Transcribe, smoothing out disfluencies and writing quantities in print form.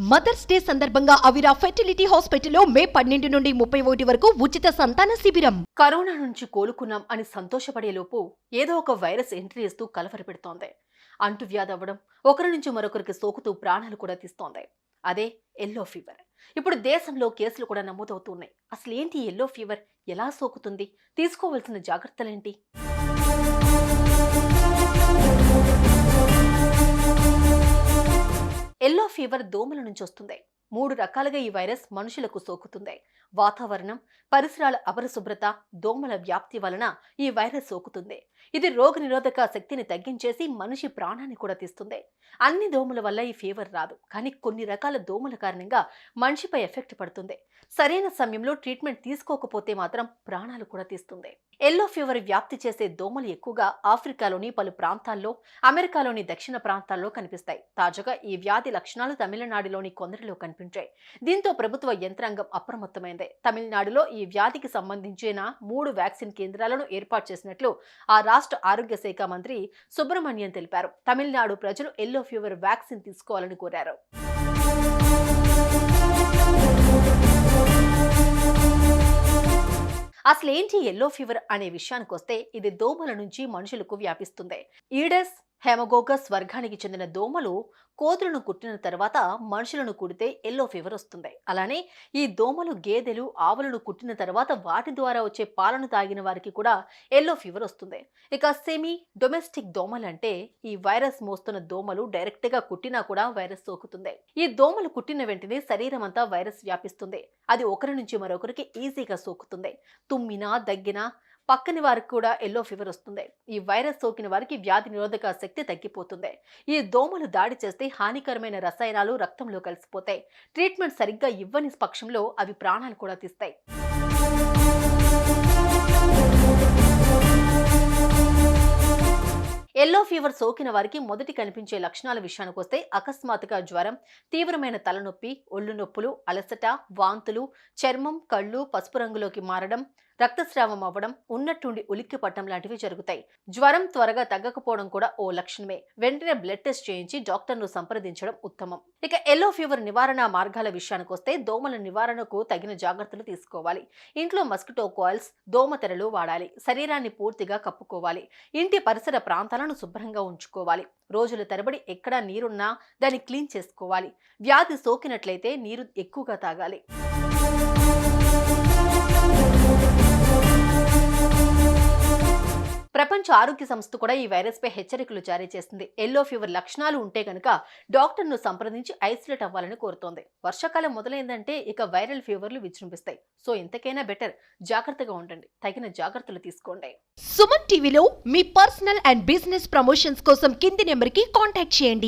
Mothers day సందర్భంగా అవిరా fertility హాస్పిటల్లో మే 12 నుండి 31 వరకు ఉచిత సంతాన శిబిరం. కరోనా నుంచి కోలుకున్నాం అని సంతోషపడే లోపు ఏదో ఒక వైరస్ ఎంట్రీ ఇస్తూ కలవరపెడుతోంది. అంటువ్యాధి అవ్వడం, ఒకరి నుంచి మరొకరికి సోకుతూ ప్రాణాలు కూడా తీస్తోంది. అదే ఎల్లో ఫీవర్. ఇప్పుడు దేశంలో కేసులు కూడా నమోదవుతున్నాయి. అసలు ఏంటి ఎల్లో ఫీవర్, ఎలా సోకుతుంది, తీసుకోవాల్సిన జాగ్రత్తలేంటి? ఎల్లో ఫీవర్ దోమల నుంచి వస్తుంది. 3 రకాలుగా ఈ వైరస్ మనుషులకు సోకుతుంది. వాతావరణం, పరిసరాల అపరిశుభ్రత, దోమల వ్యాప్తి వలన ఈ వైరస్ సోకుతుంది. ఇది రోగనిరోధక శక్తిని తగ్గించేసి మనిషి ప్రాణాన్ని కూడా తీస్తుంది. అన్ని దోమల వల్ల ఈ ఫీవర్ రాదు, కానీ కొన్ని రకాల దోమల కారణంగా మనిషిపై ఎఫెక్ట్ పడుతుంది. సరైన సమయంలో ట్రీట్మెంట్ తీసుకోకపోతే మాత్రం ప్రాణాలు కూడా తీస్తుంది. ఎల్లో ఫీవర్ వ్యాప్తి చేసే దోమలు ఎక్కువగా ఆఫ్రికాలోని పలు ప్రాంతాల్లో, అమెరికాలోని దక్షిణ ప్రాంతాల్లో కనిపిస్తాయి. తాజాగా ఈ వ్యాధి లక్షణాలు తమిళనాడులోని కొందరిలో కనిపించాయి. దీంతో ప్రభుత్వ యంత్రాంగం అప్రమత్తమైంది. తమిళనాడులో ఈ వ్యాధికి సంబంధించిన 3 వ్యాక్సిన్ కేంద్రాలను ఏర్పాటు చేసినట్లు ఆ రాష్ట్ర ఆరోగ్య శాఖ మంత్రి సుబ్రహ్మణ్యన్ తెలిపారు. తమిళనాడు ప్రజలు ఎల్లో ఫీవర్ వ్యాక్సిన్ తీసుకోవాలని కోరారు. అసలేంటి ఎల్లో ఫీవర్ అనే విషయానికి వస్తే, ఇది దోమల నుంచి మనుషులకు వ్యాపిస్తుంది. ఈడెస్ హెమగోగస్ వర్గానికి చెందిన దోమలు కోతులను కుట్టిన తర్వాత మనుషులను కుడితే ఎల్లో ఫీవర్ వస్తుంది. అలానే ఈ దోమలు గేదెలు, ఆవులను కుట్టిన తర్వాత వాటి ద్వారా వచ్చే పాలను తాగిన వారికి కూడా ఎల్లో ఫీవర్ వస్తుంది. ఇక సెమీ డొమెస్టిక్ దోమలు అంటే ఈ వైరస్ మోస్తున్న దోమలు డైరెక్ట్ గా కుట్టినా కూడా వైరస్ సోకుతుంది. ఈ దోమలు కుట్టిన వెంటనే శరీరం అంతా వైరస్ వ్యాపిస్తుంది. అది ఒకరి నుంచి మరొకరికి ఈజీగా సోకుతుంది. తుమ్మినా, దగ్గినా పక్కని వారికి కూడా ఎల్లో ఫీవర్ వస్తుంది. ఈ వైరస్ సోకిన వారికి వ్యాధి నిరోధక శక్తి తగ్గిపోతుంది. ఈ దోమలు దాడి చేస్తే హానికరమైన రసాయనాలు రక్తంలో కలిసిపోతాయి. ట్రీట్మెంట్ సరిగ్గా ఇవ్వని పక్షంలో అవి ప్రాణాలు కూడా తీస్తాయి. ఎల్లో ఫీవర్ సోకిన వారికి మొదటి కనిపించే లక్షణాల విషయానికి వస్తే, అకస్మాత్తుగా జ్వరం, తీవ్రమైన తలనొప్పి, ఒళ్ళు నొప్పులు, అలసట, వాంతులు, చర్మం, కళ్ళు పసుపు రంగులోకి మారడం, రక్తస్రావం అవ్వడం, ఉన్నట్టుండి ఉలిక్కి పట్టడం లాంటివి జరుగుతాయి. జ్వరం త్వరగా తగ్గకపోవడం కూడా ఓ లక్షణమే. వెంటనే బ్లడ్ టెస్ట్ చేయించి డాక్టర్ను సంప్రదించడం ఉత్తమం. ఇక ఎల్లో ఫీవర్ నివారణ మార్గాల విషయానికి వస్తే, దోమల నివారణకు తగిన జాగ్రత్తలు తీసుకోవాలి. ఇంట్లో మస్కిటో కాయిల్స్, దోమతెరలు వాడాలి. శరీరాన్ని పూర్తిగా కప్పుకోవాలి. ఇంటి పరిసర ప్రాంతాలను శుభ్రంగా ఉంచుకోవాలి. రోజుల తరబడి ఎక్కడా నీరున్నా దాన్ని క్లీన్ చేసుకోవాలి. వ్యాధి సోకినట్లయితే నీరు ఎక్కువగా తాగాలి. ప్రపంచ ఆరోగ్య సంస్థ కూడా ఈ వైరస్ పై హెచ్చరికలు జారీ చేసింది. ఎల్లో ఫీవర్ లక్షణాలు ఉంటే కనుక డాక్టర్ను సంప్రదించి ఐసోలేట్ అవ్వాలని కోరుతోంది. వర్షాకాలం మొదలైందంటే ఇక వైరల్ ఫీవర్లు విజృంభిస్తాయి. సో ఇంతకైనా బెటర్, జాగ్రత్తగా ఉండండి, తగిన జాగ్రత్తలు తీసుకోండి. సుమన్ టీవీలో మీ పర్సనల్ అండ్ బిజినెస్ ప్రమోషన్స్ కోసం కింది నెంబర్కి కాంటాక్ట్ చేయండి.